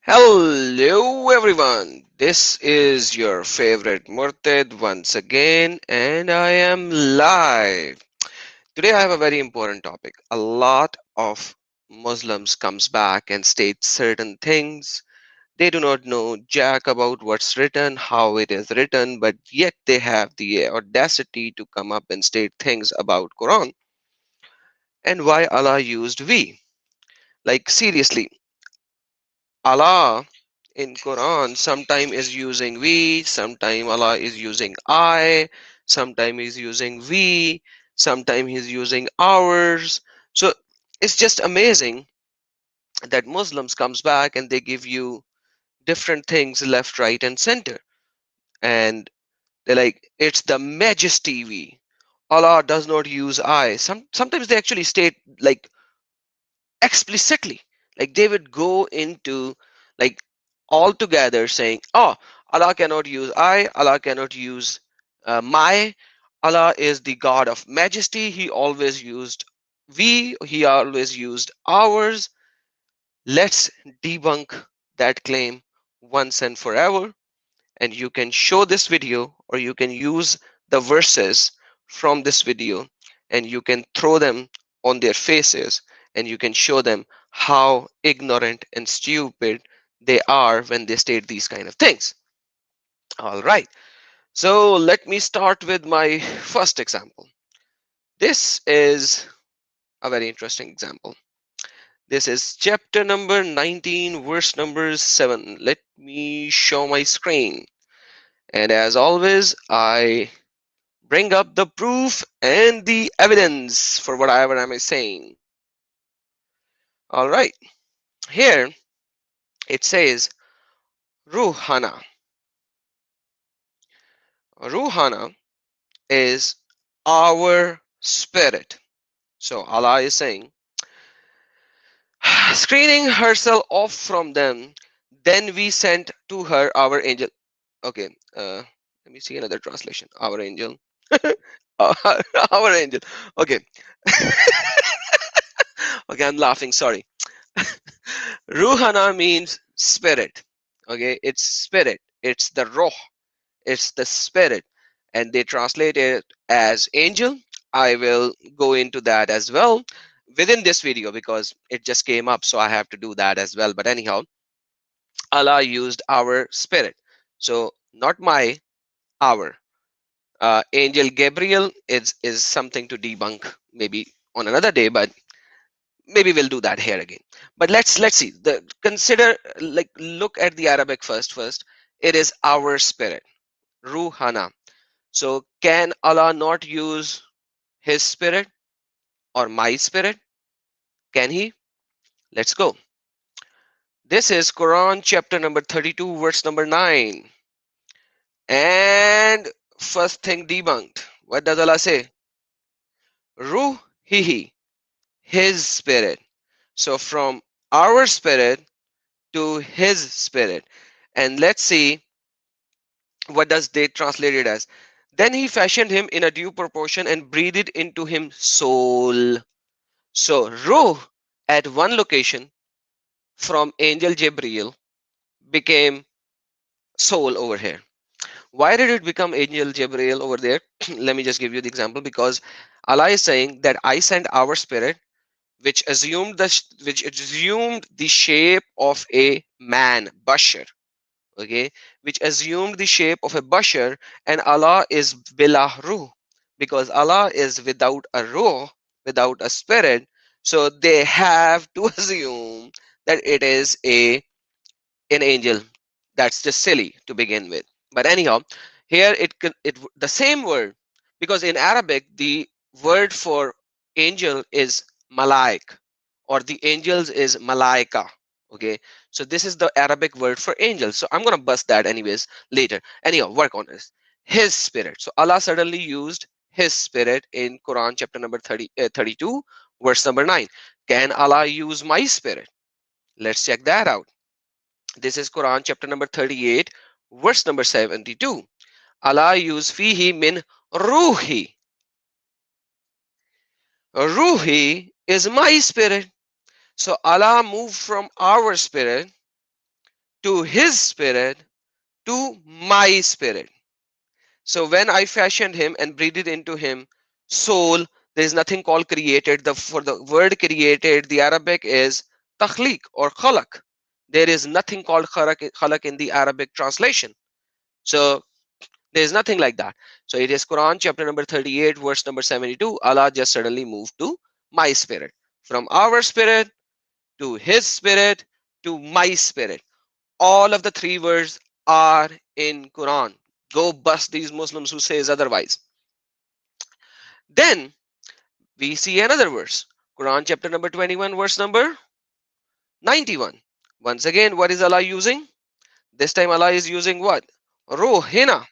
Hello everyone, this is your favorite Murtad once again and I am live. Today I have a very important topic. A lot of Muslims comes back and state certain things. They do not know jack about what's written, how it is written, but yet they have the audacity to come up and state things about Quran and why Allah used we. Like seriously, Allah in Quran sometime is using we, sometime Allah is using I, sometime he's using we, sometime he's using ours. So it's just amazing that Muslims comes back and they give you different things left, right, and center. And they're like, it's the majesty we. Allah does not use I. Sometimes they actually state like explicitly, like they would go into like all together saying, oh, Allah cannot use I, Allah cannot use my. Allah is the God of majesty. He always used we, he always used ours. Let's debunk that claim once and forever. And you can show this video or you can use the verses from this video and you can throw them on their faces and you can show them how ignorant and stupid they are when they state these kind of things. All right, so let me start with my first example. This is a very interesting example. This is chapter number 19 verse number 7. Let me show my screen, and as always I bring up the proof and the evidence for whatever am I saying. All right, here it says Ruhana. Ruhana is our spirit. So Allah is saying, screening herself off from them, then we sent to her our angel. Okay, let me see another translation. Our angel. Our angel. Okay. Okay, I'm laughing. Sorry. Ruhana means spirit. Okay, it's spirit. It's the roh. It's the spirit, and they translate it as angel. I will go into that as well within this video because it just came up, so I have to do that as well. But anyhow, Allah used our spirit, so not my, our. Angel Gabriel is something to debunk maybe on another day, but maybe we'll do that here again. But let's see, the consider, like, look at the Arabic first. It is our spirit, ruhana. So can Allah not use his spirit or my spirit? Can he? Let's go. This is Quran chapter number 32 verse number 9, and first thing debunked. What does Allah say? Ruhihi, his spirit. So from our spirit to his spirit. And let's see, what does they translate it as? Then he fashioned him in a due proportion and breathed into him soul. So ruh at one location from angel Gabriel became soul over here. Why did it become angel Gabriel over there? Let me just give you the example, because Allah is saying that I sent our spirit which assumed the shape of a man, bashar. Okay, which assumed the shape of a bashar, and Allah is bila ruh, because Allah is without a ruh, without a spirit. So they have to assume that it is an angel. That's just silly to begin with. But anyhow, here it the same word, because in Arabic the word for angel is malaik, or the angels is malaika. Okay, so this is the Arabic word for angel. So I'm gonna bust that anyways later. Anyhow, work on this. His spirit. So Allah suddenly used his spirit in Quran chapter number 32 verse number 9. Can Allah use my spirit? Let's check that out. This is Quran chapter number 38 verse number 72. Allah used fihi min ruhi. Ruhi is my spirit. So Allah moved from our spirit to his spirit, to my spirit. So when I fashioned him and breathed into him soul, there is nothing called created. For the word created, the Arabic is takhliq or khalaq. There is nothing called khalaq in the Arabic translation. So there is nothing like that. So it is Quran chapter number 38, verse number 72. Allah just suddenly moved to my spirit. From our spirit to his spirit to my spirit. All of the three words are in Quran. Go bust these Muslims who says otherwise. Then we see another verse. Quran chapter number 21, verse number 91. Once again, what is Allah using? This time Allah is using what? Ruhina.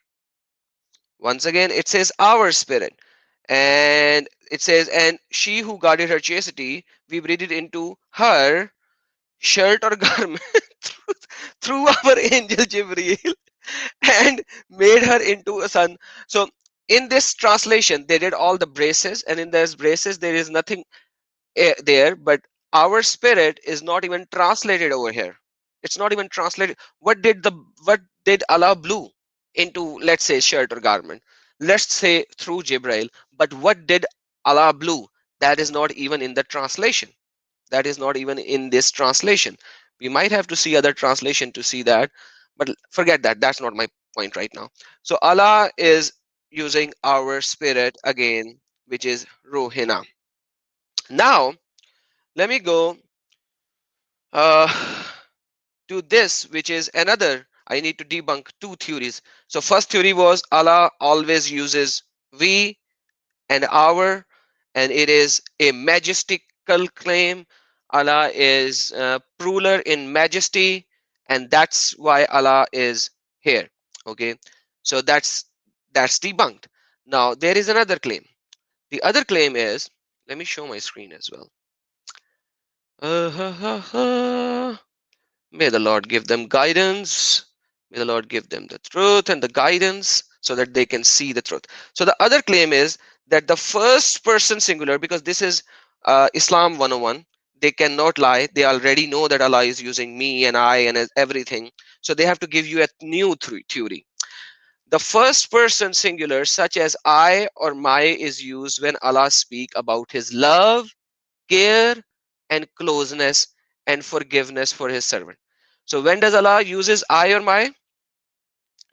Once again, it says our spirit. And it says, and she who guarded her chastity, we breathed into her shirt or garment through our angel Jibreel and made her into a son. So in this translation, they did all the braces, and in those braces, there is nothing there, but our spirit is not even translated over here. It's not even translated. What did Allah blew into, let's say, shirt or garment? Let's say through Jibreel, but what did Allah blew? That is not even in the translation. That is not even in this translation. We might have to see other translation to see that, but forget that. That's not my point right now. So Allah is using our spirit again, which is Ruhina. Now let me go uh, to this, which is another. I need to debunk two theories. So first theory was Allah always uses we and our, and it is a majestical claim. Allah is ruler in majesty, and that's why Allah is here. Okay, so that's debunked. Now there is another claim. The other claim is, let me show my screen as well. May the Lord give them guidance. May the Lord give them the truth and the guidance so that they can see the truth. So the other claim is that the first person singular, because this is Islam 101, they cannot lie. They already know that Allah is using me and I and everything. So they have to give you a new theory. The first person singular, such as I or my, is used when Allah speak about his love, care, and closeness and forgiveness for his servant. So when does Allah uses I or my?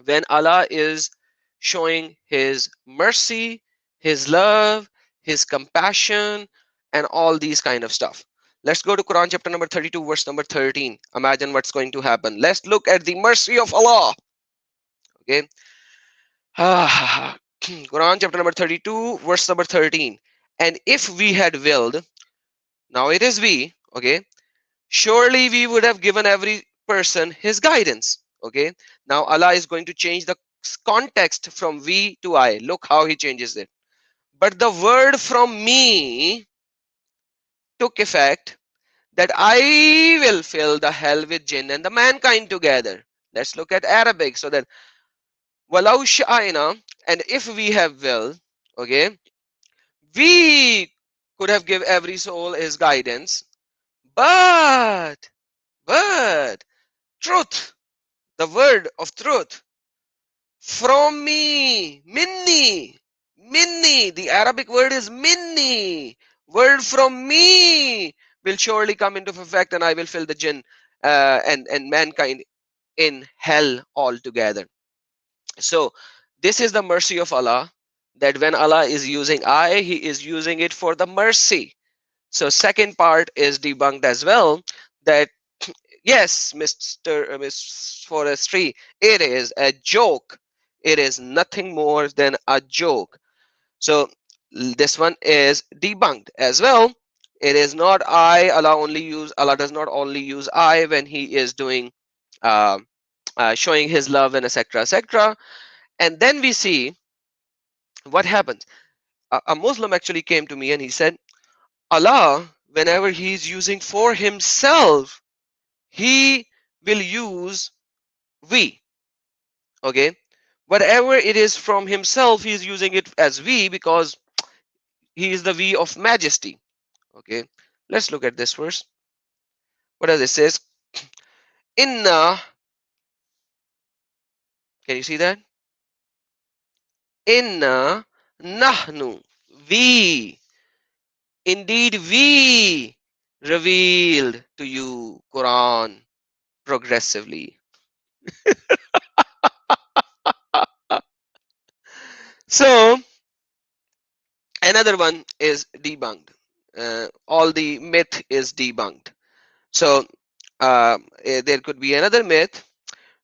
When Allah is showing his mercy, his love, his compassion, and all these kind of stuff. Let's go to Quran chapter number 32, verse number 13. Imagine what's going to happen. Let's look at the mercy of Allah. Okay. Quran chapter number 32, verse number 13. And if we had willed, now it is we, okay, surely we would have given every person his guidance. Okay, now Allah is going to change the context from we to I. Look how he changes it. But the word from me took effect, that I will fill the hell with jinn and the mankind together. Let's look at Arabic. So that walau sha'ina, and if we have will, okay, we could have give every soul his guidance, but but truth, the word of truth, from me, minni, the Arabic word is minni, word from me will surely come into effect, and I will fill the jinn and mankind in hell altogether. So this is the mercy of Allah, that when Allah is using I, he is using it for the mercy. So second part is debunked as well, that yes, Mr. Miss Forestry, it is a joke. It is nothing more than a joke. So this one is debunked as well. It is not I. Allah does not only use I when he is doing uh, showing his love and etc. etc. And then we see what happens. A Muslim actually came to me and he said, Allah, whenever he is using for himself, he will use we. Okay, whatever it is from himself, he is using it as we because he is the we of majesty. Okay, let's look at this verse. What does it says? Inna Can you see that? Inna nahnu. We. Indeed, we revealed to you Quran progressively. So another one is debunked. All the myth is debunked. So there could be another myth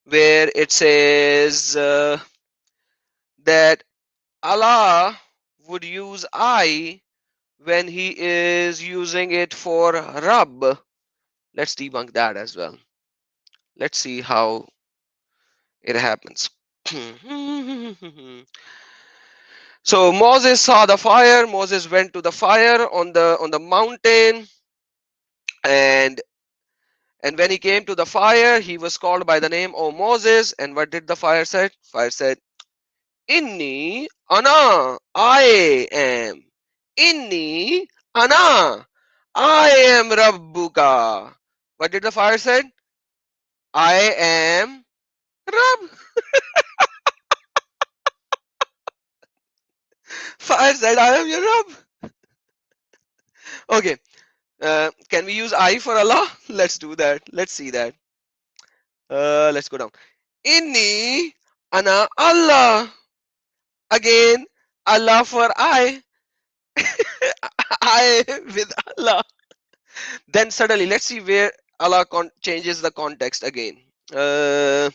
where it says that Allah would use I when he is using it for Rabb. Let's debunk that as well. Let's see how it happens. So Moses saw the fire. Moses went to the fire on the mountain, and when he came to the fire, he was called by the name, "O Moses." And what did the fire say? Fire said, "Inni ana, I am. Inni ana, I am Rabbuka." What did the fire say? I am Rabb. Fire said, "I am your Rabb." Okay. Can we use I for Allah? Let's do that. Let's see that. Let's go down. Inni ana Allah. Again, Allah for I. I with Allah. Then suddenly, let's see where Allah changes the context again. Here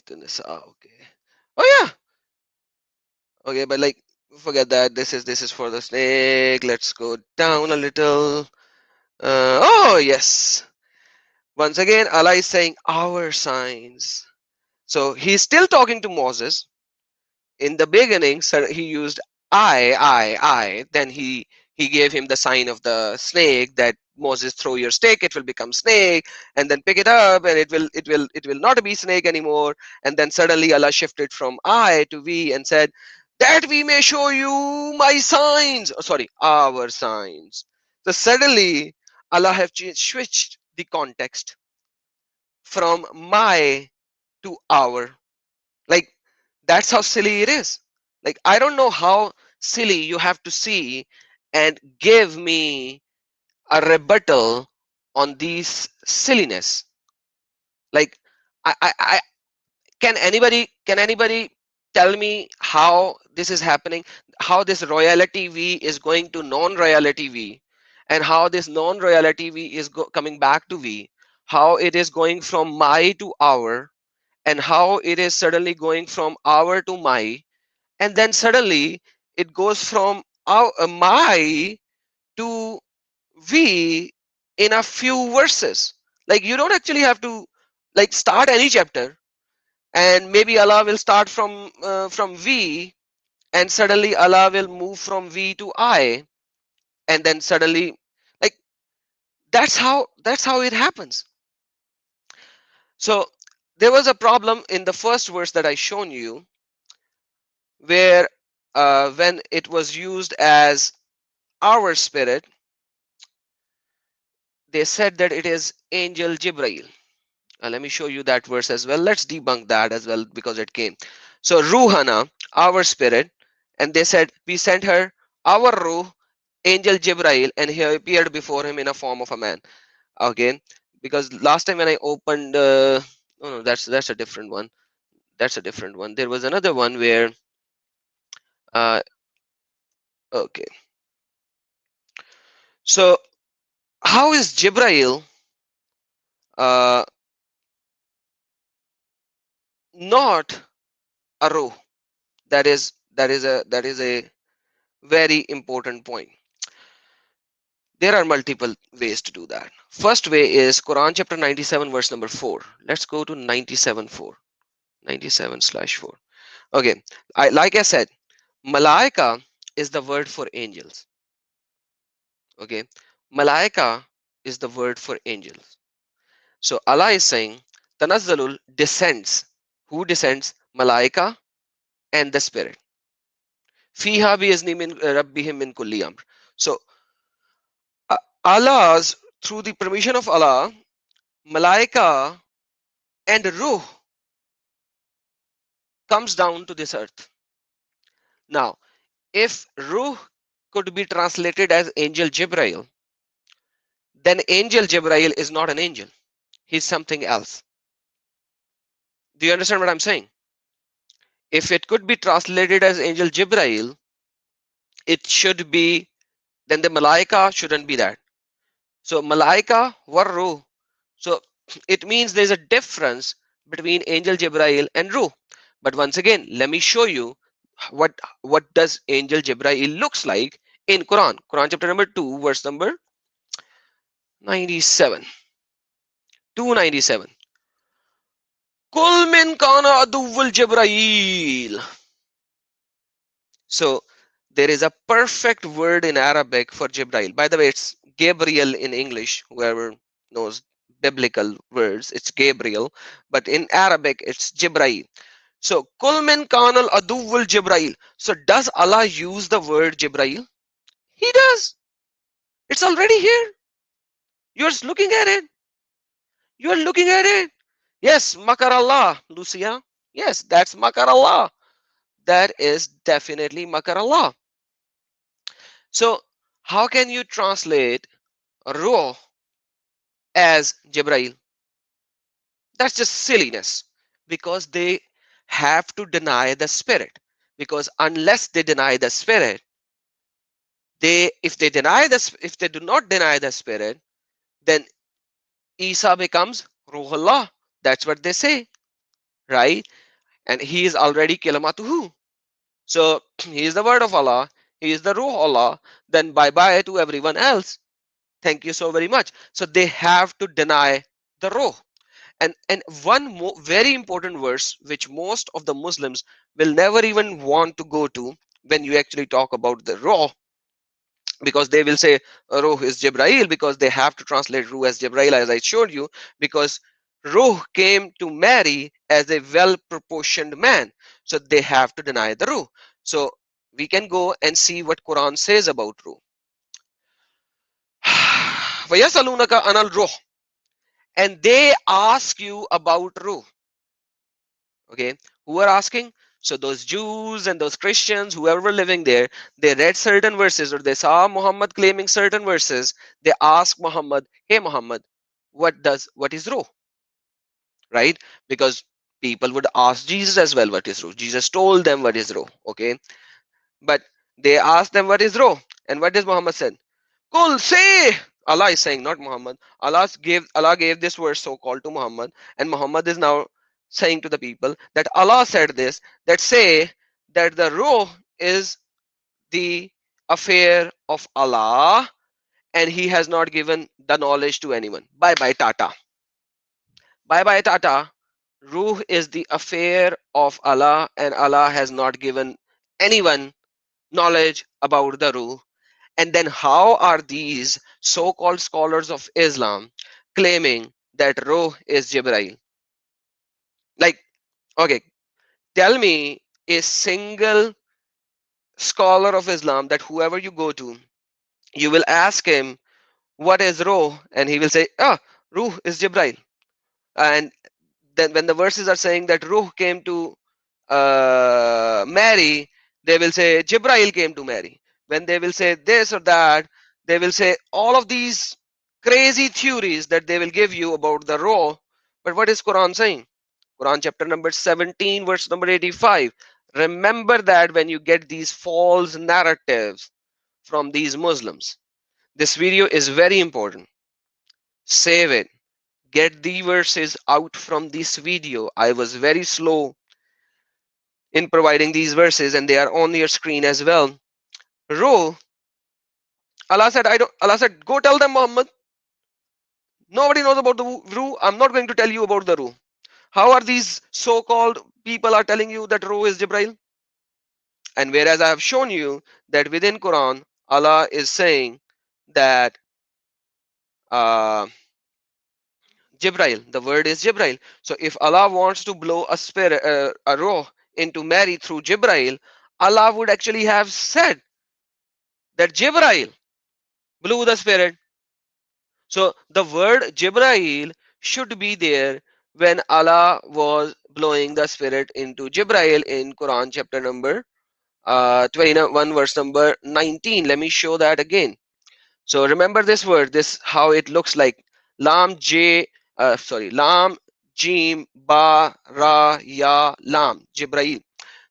to Nisa. Okay. Oh yeah. Okay, but like forget that. This is for the snake. Let's go down a little. Oh yes. Once again, Allah is saying our signs. So he's still talking to Moses. In the beginning, sir, he used I. Then he gave him the sign of the snake, that Moses, throw your stick, it will become snake, and then pick it up, and it will not be snake anymore. And then suddenly Allah shifted from I to we and said, that we may show you my signs. Oh, sorry, our signs. So suddenly Allah have switched the context from my to our. Like, that's how silly it is. Like, I don't know how silly you have to see and give me a rebuttal on these silliness. Like, I can anybody tell me how this is happening? How this royalty V is going to non-royalty V, and how this non-royalty V is coming back to V? How it is going from my to our, and how it is suddenly going from our to my, and then suddenly it goes from our, my to we in a few verses. Like, you don't actually have to like start any chapter, and maybe Allah will start from we, and suddenly Allah will move from we to I, and then suddenly, like, that's how it happens. So there was a problem in the first verse that I shown you, where when it was used as our spirit, they said that it is angel Jibrail. Let me show you that verse as well. Let's debunk that as well, because it came. So Ruhana, our spirit, and they said we sent her our Ruh, angel Jibrail, and he appeared before him in a form of a man. Again, because last time when I opened, no, that's a different one. That's a different one. There was another one where, okay. So how is Jibrail uh, not a Ruh? That is a very important point. There are multiple ways to do that. First way is Quran chapter 97 verse number 4. Let's go to 97:4. 97/4. Okay, like I said, Malaika is the word for angels. Okay, Malaika is the word for angels. So Allah is saying Tanazzalul descends. Who descends? Malaika and the spirit. Fiha bi izni min rabbihim min kulli amr. So Allah's, through the permission of Allah, Malaika and ruh comes down to this earth. Now, if ruh could be translated as angel Jibrail, then angel Jibrail is not an angel. He's something else. Do you understand what I'm saying? If it could be translated as angel Jibrail, it should be, then the Malaika shouldn't be that. So Malaika were ruh. So it means there's a difference between angel Jibrail and ruh. But once again, let me show you what does angel Jibrail looks like in Quran. Quran chapter number 2, verse number 97. 297. Kul min kana aduwwul Jibrail. So there is a perfect word in Arabic for Jibrail. By the way, it's Gabriel in English. Whoever knows biblical words, it's Gabriel. But in Arabic, it's Jibrail. So Kul min kana aduwwul Jibrail. So does Allah use the word Jibrail? He does. It's already here. You're looking at it. You're looking at it. Yes, Makar Allah, Lucia. Yes, that's Makar Allah. That is definitely Makar Allah. So how can you translate Ruh as Jibrail? That's just silliness, because they have to deny the spirit. Because unless they deny the spirit, if they do not deny the spirit, then Isa becomes Ruhullah. That's what they say, right? And he is already Kalamatuhu. So he is the word of Allah. He is the Ruh Allah. Then bye bye to everyone else. Thank you so very much. So they have to deny the Ruh. And one very important verse which most of the Muslims will never even want to go to when you actually talk about the Ruh, because they will say Ruh is Jibrail, because they have to translate Ruh as Jibrail, as I showed you, because Ruh came to Mary as a well proportioned man, so they have to deny the Ruh. So we can go and see what Quran says about Ruh. وَيَسْأَلُونَكَ عَنِ الرُّوحِ, and they ask you about Ruh. Okay, who are asking? So those Jews and those Christians, whoever were living there, they read certain verses, or they saw Muhammad claiming certain verses. They asked Muhammad, hey Muhammad, what is Ruh? Right? Because people would ask Jesus as well, what is Ruh? Jesus told them what is Ruh. Okay, but they asked them what is Ruh, and what does Muhammad said? Kul, say. Allah is saying, not Muhammad. Allah gave this verse so called to Muhammad, and Muhammad is now saying to the people that Allah said this, that say that the Ruh is the affair of Allah, and He has not given the knowledge to anyone. Bye bye Tata. Bye bye Tata. Ruh is the affair of Allah, and Allah has not given anyone knowledge about the Ruh. And then how are these so-called scholars of Islam claiming that Ruh is Jibrail? Like, okay, tell me a single scholar of Islam that whoever you go to, you will ask him, what is Ruh? And he will say, Ruh is Jibrail. And then when the verses are saying that Ruh came to Mary, they will say Jibrail came to Mary. When they will say this or that, they will say all of these crazy theories that they will give you about the Ruh. But what is Quran saying? Quran chapter number 17, verse number 85. Remember that when you get these false narratives from these Muslims. This video is very important. Save it. Get the verses out from this video. I was very slow in providing these verses, and they are on your screen as well. Ruh, Allah said, go tell them, Muhammad. Nobody knows about the Ruh. I'm not going to tell you about the Ruh. How are these so-called people are telling you that Ruh is Jibrail? And whereas I have shown you that within Quran, Allah is saying that Jibrail, the word is Jibrail. So if Allah wants to blow a spirit, a Ruh into Mary through Jibrail, Allah would actually have said that Jibrail blew the spirit. So the word Jibrail should be there when Allah was blowing the spirit into Jibreel in Quran chapter number 21 verse number 19. Let me show that again. So remember this word, this how it looks like. Lam J Lam Jim Ba Ra Ya Lam Jibreel.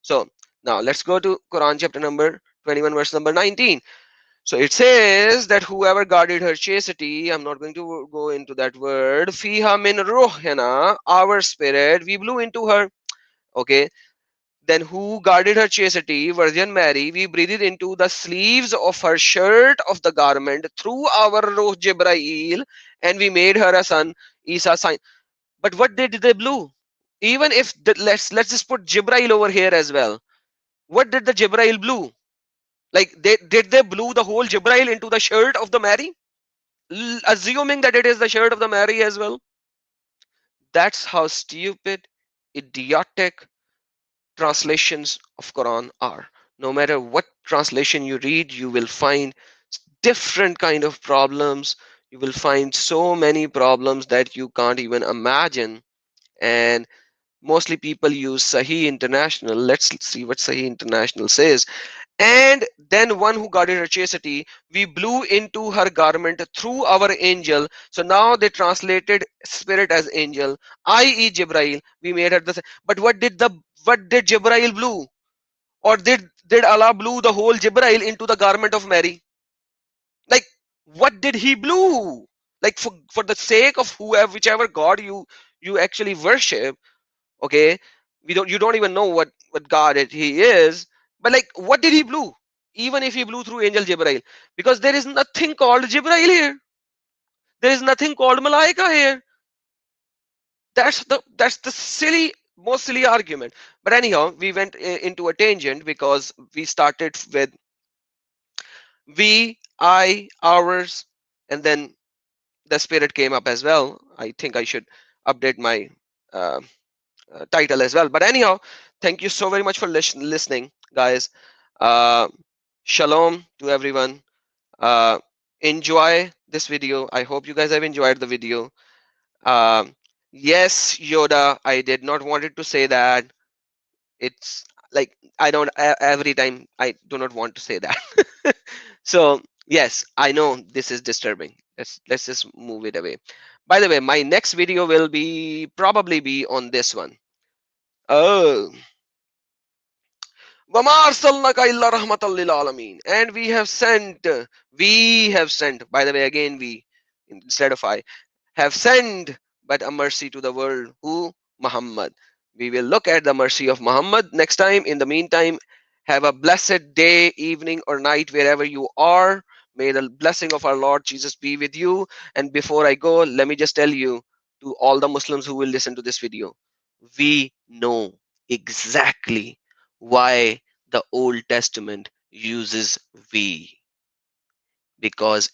So now let's go to Quran chapter number 21 verse number 19. So it says that whoever guarded her chastity, I'm not going to go into that word, fiha min ruhina, our spirit, we blew into her. Okay, then who guarded her chastity, Virgin Mary, we breathed into the sleeves of her shirt of the garment through our Ruh Jibrail, and we made her a son, Isa sign. But what did they blew? Even if let's just put Jibrail over here as well. What did the Jibrail blew? Like did they blew the whole Jibrail into the shirt of the Mary? Assuming that it is the shirt of the Mary as well. That's how stupid, idiotic translations of Quran are. No matter what translation you read, you will find different kind of problems. You will find so many problems that you can't even imagine. And mostly people use Sahih International. Let's see what Sahih International says. And then one who guarded her chastity, we blew into her garment through our angel. So now they translated spirit as angel, i.e. Jibrail. We made her the. But what did Jibrail blew? Or did Allah blew the whole Jibrail into the garment of Mary? Like what did he blew? Like for the sake of whoever whichever God you actually worship, okay, you don't even know what God he is, but like what did he blew? Even if he blew through angel Jibrail, because there is nothing called Jibrail here, there is nothing called Malaika here. That's the silly, most silly argument. But anyhow, we went into a tangent because we started with we, I, ours, and then the spirit came up as well. I think I should update my uh, title as well. But anyhow, thank you so very much for listening, guys. Uh, Shalom to everyone. Uh, enjoy this video. I hope you guys have enjoyed the video. Um, yes, Yoda, I did not wanted to say that. It's like I don't every time I do not want to say that. So yes, I know this is disturbing. Let's just move it away. By the way, my next video will be probably be on this one. Oh, وَمَا أَرْسَلْنَاكَ إِلَّا رَحْمَةً لِلْعَالَمِينَ. And we have sent, by the way, again we, instead of I, have sent but a mercy to the world. Who? Muhammad. We will look at the mercy of Muhammad next time. In the meantime, have a blessed day, evening, or night, wherever you are. May the blessing of our Lord Jesus be with you. And before I go, let me just tell you, to all the Muslims who will listen to this video, we know exactly why the Old Testament uses we, because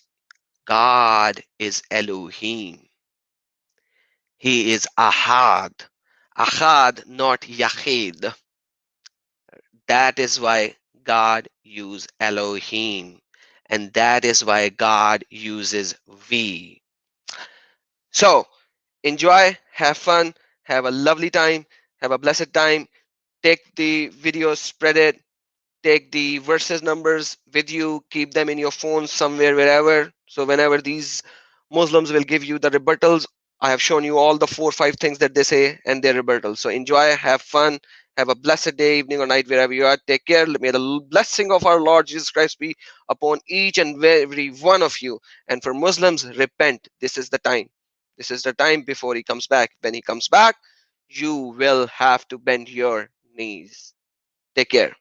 God is Elohim. He is Ahad. Ahad, not Yahid. That is why God uses Elohim. And that is why God uses we. So enjoy, have fun, have a lovely time, have a blessed time. Take the video, spread it, take the verses numbers with you, keep them in your phone somewhere, wherever. So whenever these Muslims will give you the rebuttals, I have shown you all the 4 or 5 things that they say and their rebuttals. So enjoy, have fun, have a blessed day, evening, or night, wherever you are. Take care. May the blessing of our Lord Jesus Christ be upon each and every one of you. And for Muslims, repent. This is the time. This is the time before he comes back. When he comes back, you will have to bend your knees. Take care.